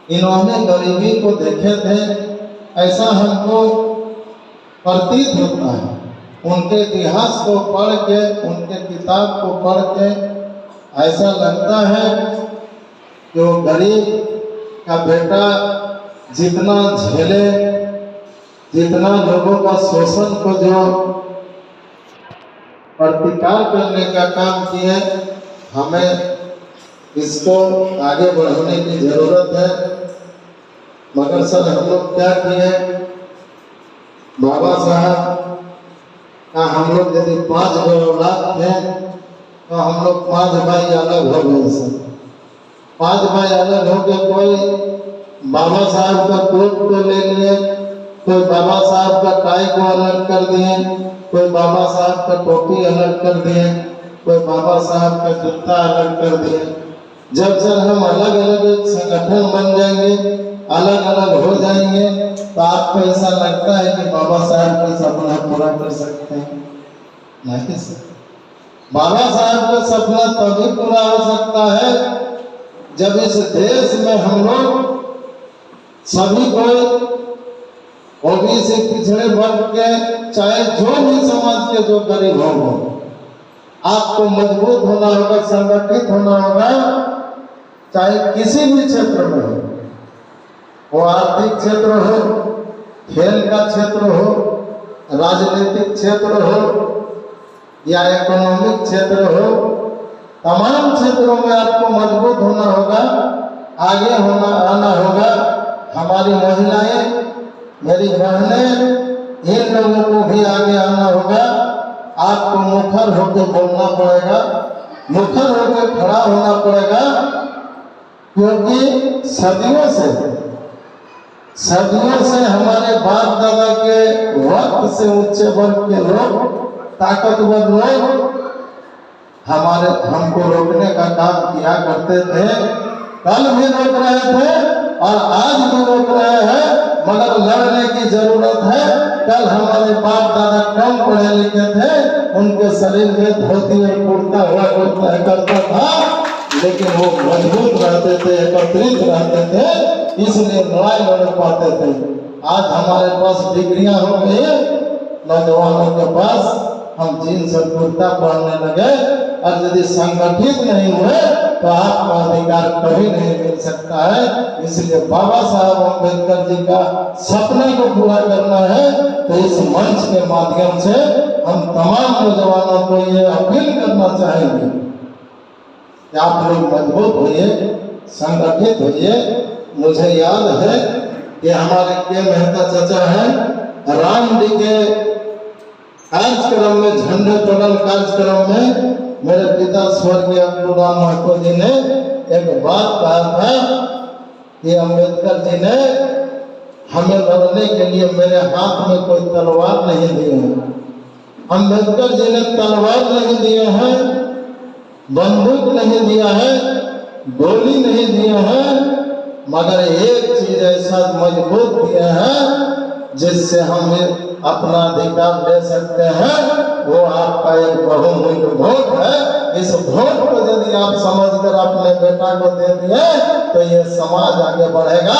इन्होंने गरीबी को देखे थे, ऐसा हमको प्रतीत होता है। उनके इतिहास को पढ़ के, उनके किताब को पढ़ के ऐसा लगता है कि वो गरीब का बेटा जितना झेले, जितना लोगों का शोषण को जो प्रतिकार करने का काम किए, हमें इसको आगे बढ़ाने की जरूरत है। मगर सर हम लोग क्या किए, बाबा साहब का हम लोग यदि 5 औलाद थे तो हम लोग 5 भाई अलग हो गए। सर 5 भाई अलग हो गए, कोई बाबा साहब का कोट को ले लिए, कोई बाबा साहब का टाई को अलग कर दिए, कोई बाबा साहब का टोपी अलग कर दिए, कोई बाबा साहब का जूता अलग कर दिए। जब सर हम अलग अलग एक संगठन बन जाएंगे, अलग अलग हो जाएंगे, तो आपको ऐसा लगता है कि बाबा साहब का सपना पूरा कर सकते हैं? नहीं सर, बाबा साहब का सपना तभी पूरा हो सकता है जब इस देश में हम लोग सभी को, ओबीसी पिछड़े वर्ग के, चाहे जो भी समाज के जो गरीब होंगे, आपको मजबूत होना होगा, संगठित होना होगा, चाहे किसी भी क्षेत्र में हो, वो आर्थिक क्षेत्र हो, खेल का क्षेत्र हो, राजनीतिक क्षेत्र हो या इकोनॉमिक क्षेत्र हो, तमाम क्षेत्रों में आपको मजबूत होना होगा, आगे आना होगा। हमारी महिलाएं, मेरी बहनें, इन लोगों को भी आगे आना होगा। आपको मुखर होकर बोलना पड़ेगा, मुखर होकर खड़ा होना पड़ेगा, क्योंकि सदियों से हमारे बाप दादा के वक्त से उच्च वर्ग के लोग, ताकतवर लोग हमको रोकने का काम किया करते थे। कल भी रोक रहे थे और आज भी रोक रहे हैं, मगर लड़ने की जरूरत है। कल हमारे बाप दादा कम पढ़े लिखे थे, उनके शरीर में धोती और कुर्ता हुआ करता था, लेकिन वो मजबूत रहते थे, एकत्रित रहते थे, इसलिए लड़ाई लड़ पाते थे। आज हमारे पास डिग्रियां हो गई, नौजवानों के पास, हम जीन्स और कुर्ता पहनने लगे, और यदि संगठित नहीं हुए तो आपका अधिकार कभी नहीं मिल सकता है। इसलिए बाबा साहब अम्बेडकर जी का सपने को पूरा करना है, तो इस मंच के माध्यम से हम तमाम नौजवानों को ये अपील करना चाहेंगे कि आप लोग मजबूत होइए, संगठित होइए। मुझे याद है कि हमारे के मेहता चाचा हैं, राम जी के कार्यक्रम में, झंडे तोड़न कार्यक्रम में, मेरे पिता स्वर्गीय अब्दुल राम महतो जी ने एक बात कहा था कि अम्बेडकर जी ने हमें लड़ने के लिए मेरे हाथ में कोई तलवार नहीं दिए हैं। अम्बेडकर जी ने तलवार नहीं दिए हैं, बंदूक नहीं दिया है, गोली नहीं दिए हैं, मगर एक चीज ऐसा मजबूत दिए हैं जिससे हम अपना अधिकार ले सकते हैं, वो आपका एक बहुमूल्य वोट है। इस वोट को यदि आप समझकर अपने बेटा को दे दिए तो ये समाज आगे बढ़ेगा,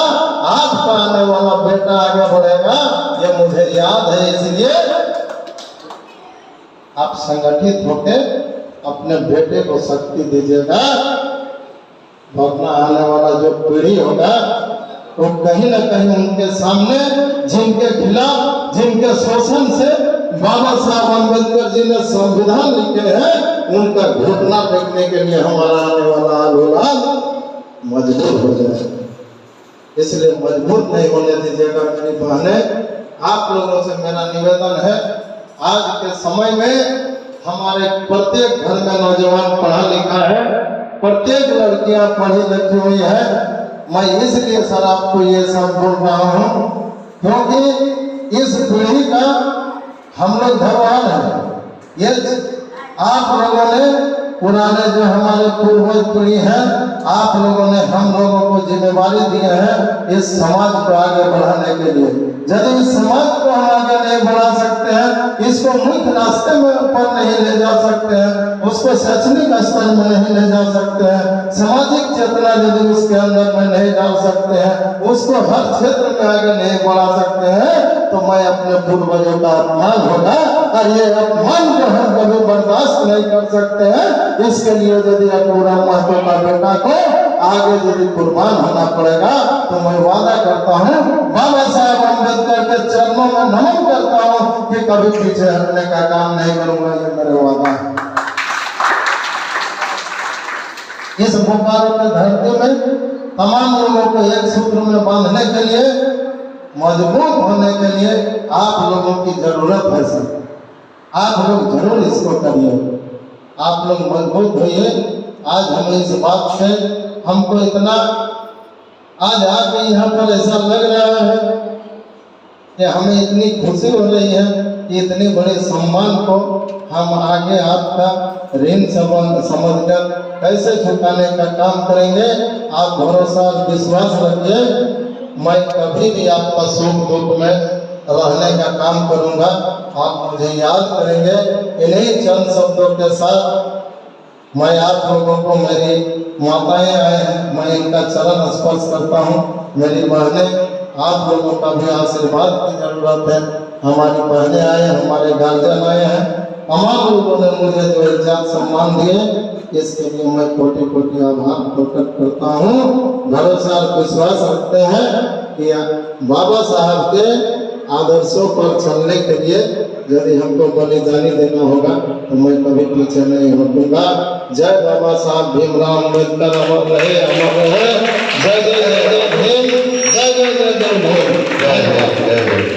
आपका आने वाला बेटा आगे बढ़ेगा, ये मुझे याद है। इसलिए आप संगठित होकर अपने बेटे को शक्ति दीजिएगा, वरना आने वाला जो पीढ़ी होगा वो कहीं ना कहीं उनके सामने, जिनके खिलाफ, जिनके शोषण से बाबा साहब अम्बेडकर जी ने संविधान लिखे हैं, उनका घुटना टेकने के लिए हमारा आने वाला औलाद मजबूत हो जाए। इसलिए मजबूत नहीं होने दीजिएगा मेरी बहनें। आप लोगों से मेरा निवेदन है, आज के समय में हमारे प्रत्येक घर में नौजवान पढ़ा लिखा है, प्रत्येक लड़कियां पढ़ी लिखी हुई है। मैं इसलिए सर आपको ये सब बोल रहा हूँ क्योंकि इस पीढ़ी का हम लोग धरोहर है। ये आप लोगों ने, पुराने जो हमारे पूर्वज पीढ़ी है, आप लोगों ने हम लोगों को जिम्मेवारी दी है इस समाज को आगे बढ़ाने के लिए। यदि इस समाज को हम आगे नहीं बढ़ा सकते हैं, इसको मुख्य रास्ते में ऊपर नहीं ले जा सकते हैं, उसको शैक्षणिक स्तर में नहीं ले जा सकते हैं, सामाजिक चेतना यदि उसके अंदर में नहीं डाल सकते हैं, उसको हर क्षेत्र में आगे नहीं बढ़ा सकते हैं, तो मैं अपने पूर्वजों का अपमान होगा और ये अपमान को हम कभी बर्दाश्त नहीं कर सकते हैं। इसके लिए यदि अपूरा महतो का बेटा को आगे यदि कुर्बान होना पड़ेगा, तो मैं वादा करता हूँ, बाबा साहब अम्बेडकर के चरणों में नमन करता हूँ कि कभी पीछे हटने का काम नहीं करूंगा। ये मेरे वादा है। इस बोकारो की धरती में तमाम लोगों को एक सूत्र में बांधने के लिए, मजबूत होने के लिए आप लोगों की जरूरत है सर। आप लोग जरूर इसको करिए, आप लोग मजबूत होइए। आज हमें इस बात से हमको इतना आज आके यहाँ पर ऐसा लग रहा है कि हमें इतनी खुशी हो रही है कि इतनी बड़े सम्मान को हम आगे आपका ऋण समझकर कैसे चुकाने का काम करेंगे। आप भरोसा और विश्वास रखिए, मैं कभी भी आपका सुख दुख में रहने का काम करूंगा। आप मुझे याद करेंगे। इन्हीं चंद शब्दों के साथ मैं आप लोगों को, मेरी माताएं आए हैं, मैं इनका चरण स्पर्श करता हूँ। मेरी बहनें, आप लोगों का भी आशीर्वाद की जरूरत है। हमारी बहनें आए हैं, हमारे गार्जियन आए हैं, तमाम लोगों ने मुझे जो इज्जत सम्मान दिए, इसके लिए मैं कोटि कोटि आभार प्रकट करता हूँ। भरोसा और विश्वास रखते हैं कि बाबा साहब के आदर्शों पर चलने के लिए यदि हमको बलिदानी देना होगा तो मैं कभी पीछे नहीं हटूंगा। जय बाबा साहब भीमराव अम्बेडकर अमर रहे, अमर रहे। जय जय जय भीम, जय जय जय भीम, जय जय जय।